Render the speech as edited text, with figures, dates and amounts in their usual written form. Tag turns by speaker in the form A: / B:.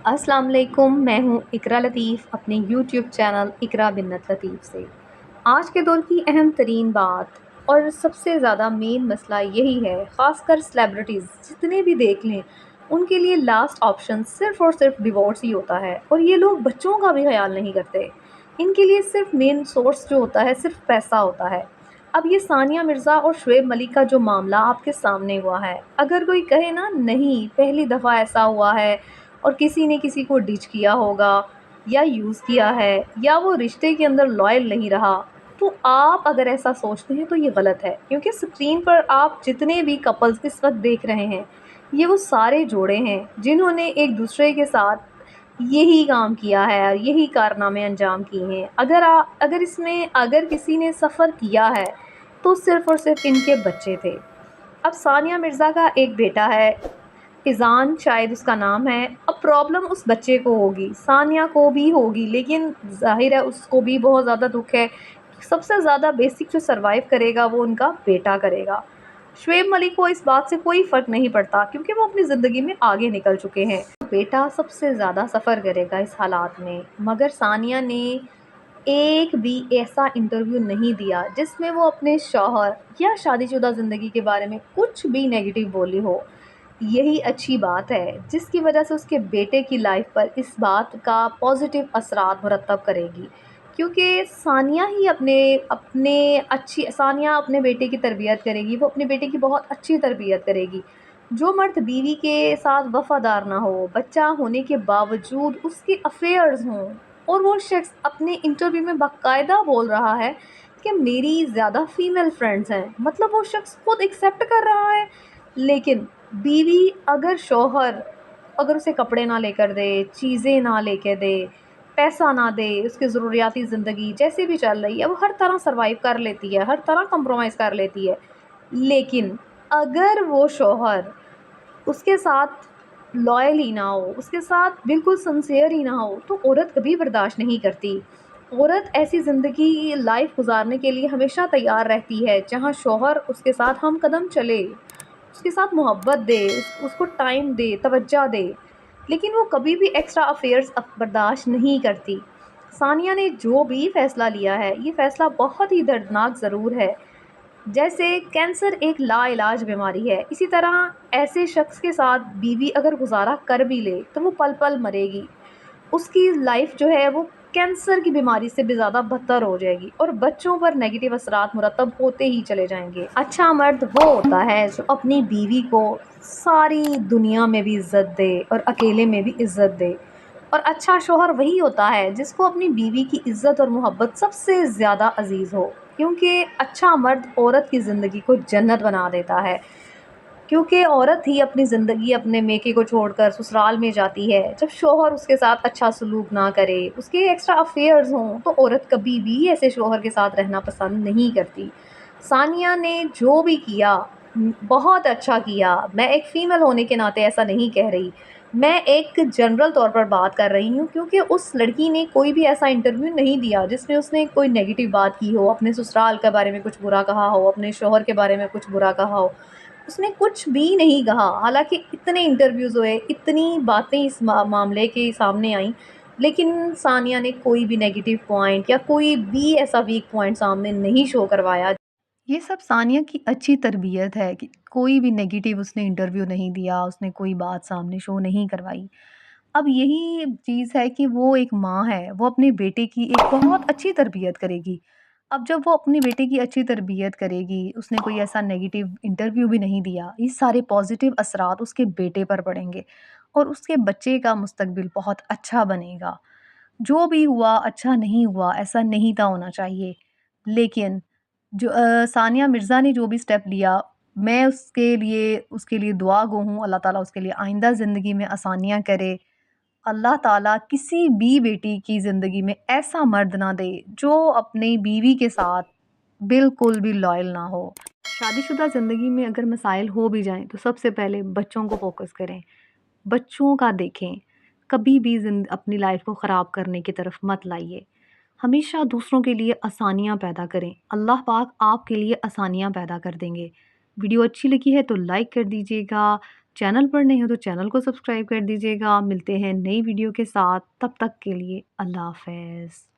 A: السلام علیکم، میں ہوں اقرا لطیف اپنے یوٹیوب چینل اقرا بنت لطیف سے۔ آج کے دور کی اہم ترین بات اور سب سے زیادہ مین مسئلہ یہی ہے، خاص کر سیلیبریٹیز جتنے بھی دیکھ لیں ان کے لیے لاسٹ آپشن صرف اور صرف ڈیورس ہی ہوتا ہے، اور یہ لوگ بچوں کا بھی خیال نہیں کرتے۔ ان کے لیے صرف مین سورس جو ہوتا ہے صرف پیسہ ہوتا ہے۔ اب یہ ثانیہ مرزا اور شعیب ملک کا جو معاملہ آپ کے سامنے ہوا ہے، اگر کوئی کہے نا نہیں پہلی دفعہ ایسا ہوا ہے اور کسی نے کسی کو ڈچ کیا ہوگا یا یوز کیا ہے یا وہ رشتے کے اندر لائل نہیں رہا، تو آپ اگر ایسا سوچتے ہیں تو یہ غلط ہے، کیونکہ اسکرین پر آپ جتنے بھی کپلز اس وقت دیکھ رہے ہیں یہ وہ سارے جوڑے ہیں جنہوں نے ایک دوسرے کے ساتھ یہی کام کیا ہے اور یہی کارنامے انجام کیے ہیں۔ اگر اس میں اگر کسی نے سفر کیا ہے تو صرف اور صرف ان کے بچے تھے۔ اب ثانیہ مرزا کا ایک بیٹا ہے، اذان شاید اس کا نام ہے۔ اب پرابلم اس بچے کو ہوگی، ثانیہ کو بھی ہوگی، لیکن ظاہر ہے اس کو بھی بہت زیادہ دکھ ہے۔ سب سے زیادہ بیسک جو سروائیو کرے گا وہ ان کا بیٹا کرے گا۔ شعیب ملک کو اس بات سے کوئی فرق نہیں پڑتا کیونکہ وہ اپنی زندگی میں آگے نکل چکے ہیں۔ بیٹا سب سے زیادہ سفر کرے گا اس حالات میں، مگر ثانیہ نے ایک بھی ایسا انٹرویو نہیں دیا جس میں وہ اپنے شوہر یا شادی شدہ زندگی کے بارے میں کچھ بھی نیگیٹو بولی ہو۔ یہی اچھی بات ہے جس کی وجہ سے اس کے بیٹے کی لائف پر اس بات کا پازیٹیو اثرات مرتب کرے گی، کیونکہ ثانیہ اپنے بیٹے کی تربیت کرے گی، وہ اپنے بیٹے کی بہت اچھی تربیت کرے گی۔ جو مرد بیوی کے ساتھ وفادار نہ ہو، بچہ ہونے کے باوجود اس کے افیئرز ہوں، اور وہ شخص اپنے انٹرویو میں باقاعدہ بول رہا ہے کہ میری زیادہ فیمیل فرینڈز ہیں، مطلب وہ شخص خود ایکسیپٹ کر رہا ہے۔ لیکن بیوی اگر اسے کپڑے نہ لے کر دے، چیزیں نہ لے کے دے، پیسہ نہ دے، اس کی ضروریاتی زندگی جیسے بھی چل رہی ہے وہ ہر طرح سروائیو کر لیتی ہے، ہر طرح کمپرومائز کر لیتی ہے، لیکن اگر وہ شوہر اس کے ساتھ لائل ہی نہ ہو، اس کے ساتھ بالکل سنسیئر ہی نہ ہو، تو عورت کبھی برداشت نہیں کرتی۔ عورت ایسی زندگی لائف گزارنے کے لیے ہمیشہ تیار رہتی ہے جہاں شوہر اس کے ساتھ ہم قدم چلے، اس کے ساتھ محبت دے، اس کو ٹائم دے، توجہ دے، لیکن وہ کبھی بھی ایکسٹرا افیئرز برداشت نہیں کرتی۔ ثانیہ نے جو بھی فیصلہ لیا ہے یہ فیصلہ بہت ہی دردناک ضرور ہے۔ جیسے کینسر ایک لا علاج بیماری ہے، اسی طرح ایسے شخص کے ساتھ بیوی اگر گزارا کر بھی لے تو وہ پل پل مرے گی، اس کی لائف جو ہے وہ کینسر کی بیماری سے بھی زیادہ بدتر ہو جائے گی، اور بچوں پر نیگیٹو اثرات مرتب ہوتے ہی چلے جائیں گے۔ اچھا مرد وہ ہوتا ہے جو اپنی بیوی کو ساری دنیا میں بھی عزت دے اور اکیلے میں بھی عزت دے، اور اچھا شوہر وہی ہوتا ہے جس کو اپنی بیوی کی عزت اور محبت سب سے زیادہ عزیز ہو، کیونکہ اچھا مرد عورت کی زندگی کو جنت بنا دیتا ہے، کیونکہ عورت ہی اپنی زندگی اپنے میکے کو چھوڑ کر سسرال میں جاتی ہے جب شوہر اس کے ساتھ اچھا سلوک نہ کرے، اس کے ایکسٹرا افیئرز ہوں، تو عورت کبھی بھی ایسے شوہر کے ساتھ رہنا پسند نہیں کرتی۔ ثانیہ نے جو بھی کیا بہت اچھا کیا، میں ایک فیمیل ہونے کے ناطے ایسا نہیں کہہ رہی، میں ایک جنرل طور پر بات کر رہی ہوں، کیونکہ اس لڑکی نے کوئی بھی ایسا انٹرویو نہیں دیا جس میں اس نے کوئی نیگیٹو بات کی ہو، اپنے سسرال کے بارے میں کچھ برا کہا ہو، اپنے شوہر کے بارے میں کچھ برا کہا ہو، اس نے کچھ بھی نہیں کہا۔ حالانکہ اتنے انٹرویوز ہوئے، اتنی باتیں اس معاملے کے سامنے آئیں، لیکن ثانیہ نے کوئی بھی نیگیٹو پوائنٹ یا کوئی بھی ایسا ویک پوائنٹ سامنے نہیں شو کروایا۔ یہ سب ثانیہ کی اچھی تربیت ہے کہ کوئی بھی نیگیٹو اس نے انٹرویو نہیں دیا، اس نے کوئی بات سامنے شو نہیں کروائی۔ اب یہی چیز ہے کہ وہ ایک ماں ہے، وہ اپنے بیٹے کی ایک بہت اچھی تربیت کرے گی۔ اب جب وہ اپنے بیٹے کی اچھی تربیت کرے گی، اس نے کوئی ایسا نیگیٹو انٹرویو بھی نہیں دیا، یہ سارے پازیٹیو اثرات اس کے بیٹے پر پڑیں گے اور اس کے بچے کا مستقبل بہت اچھا بنے گا۔ جو بھی ہوا اچھا نہیں ہوا، ایسا نہیں تھا ہونا چاہیے، لیکن جو ثانیہ مرزا نے جو بھی سٹیپ لیا، میں اس کے لیے دعا گو ہوں، اللہ تعالیٰ اس کے لیے آئندہ زندگی میں آسانیاں کرے۔ اللہ تعالیٰ کسی بھی بیٹی کی زندگی میں ایسا مرد نہ دے جو اپنی بیوی کے ساتھ بالکل بھی لائل نہ ہو۔ شادی شدہ زندگی میں اگر مسائل ہو بھی جائیں تو سب سے پہلے بچوں کو فوکس کریں، بچوں کا دیکھیں، کبھی بھی اپنی لائف کو خراب کرنے کی طرف مت لائیے، ہمیشہ دوسروں کے لیے آسانیاں پیدا کریں، اللہ پاک آپ کے لیے آسانیاں پیدا کر دیں گے۔ ویڈیو اچھی لگی ہے تو لائک کر دیجیے گا، چینل پر نہیں ہو تو چینل کو سبسکرائب کر دیجیے گا۔ ملتے ہیں نئی ویڈیو کے ساتھ، تب تک کے لیے اللہ حافظ۔